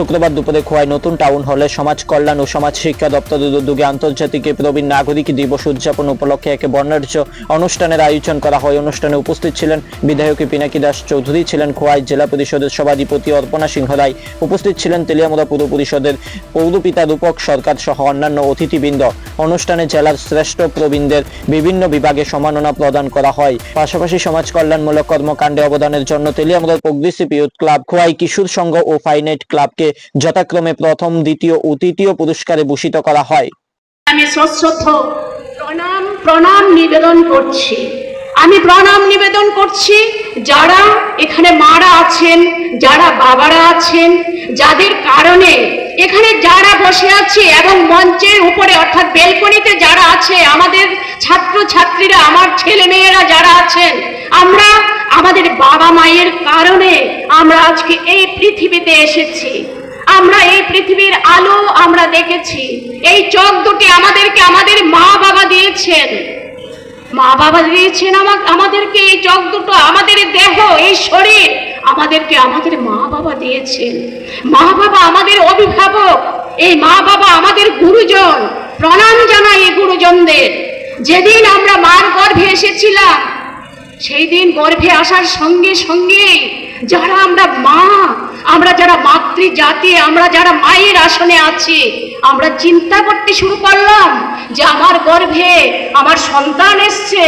শুক্রবার দুপুরে খোয়াই নতুন টাউন হলে সমাজ কল্যাণ ও সমাজ শিক্ষা দপ্তরের উদ্যোগে আন্তর্জাতিক প্রবীণ নাগরিক দিবস উদযাপন উপলক্ষে এক বর্ণাঢ্য অনুষ্ঠানের আয়োজন করা হয়। অনুষ্ঠানে উপস্থিত ছিলেন বিধায়ক পিনাকি দাস চৌধুরী, ছিলেন খোয়াই জেলা পরিষদের সভাধিপতি অর্পণা সিংহ রায়, উপস্থিত ছিলেন তেলিয়ামুড়া পৌর পরিষদের পৌরপিতা রূপক সরকার সহ অন্যান্য অতিথিবৃন্দ। অনুষ্ঠানে জেলার শ্রেষ্ঠ প্রবীণদের বিভিন্ন বিভাগে সম্মাননা প্রদান করা হয়। পাশাপাশি সমাজ কল্যাণমূলক কর্মকাণ্ডে অবদানের জন্য তেলিয়ামুড়ার প্রগ্রেসিভ ইউথ ক্লাব, খোয়াই কিশোর সংঘ ও ফাইনাইট ক্লাবকে যথাক্রমে প্রথম, দ্বিতীয় ও তৃতীয় পুরস্কারে ভূষিত করা হয়। আমি সশ্রদ্ধ প্রণাম নিবেদন করছি। আমি প্রণাম নিবেদন করছি যারা এখানে মারা আছেন, যারা বাবারা আছেন, যাদের কারণে এখানে যারা বসে আছে এবং মঞ্চের উপরে অর্থাৎ বেলকনিতে যারা আছে, আমাদের ছাত্র ছাত্রীরা, আমার ছেলে মেয়েরা যারা আছেন, আমরা আমাদের বাবা মায়ের কারণে আমরা আজকে এই পৃথিবীতে এসেছি। আমরা এই পৃথিবীর আলো আমরা দেখেছি। এই চোখ দুটি আমাদেরকে আমাদের মা বাবা দিয়েছেন, মা বাবা দিয়েছেন আমাদেরকে এই চোখ দুটো, আমাদের দেহ, এই শরীর আমাদেরকে আমাদের মা বাবা দিয়েছেন। মা বাবা আমাদের অভিভাবক, এই মা বাবা আমাদের গুরুজন। প্রণাম জানাই এই গুরুজনদের। যেদিন আমরা মার গর্ভে এসেছিলাম, সেই দিন গর্ভে আসার সঙ্গে সঙ্গে যারা আমরা মা, আমরা যারা মাতৃ জাতি, আমরা যারা মায়ের আসনে আছি, আমরা চিন্তা করতে শুরু করলাম যে আমার গর্ভে আমার সন্তান এসছে।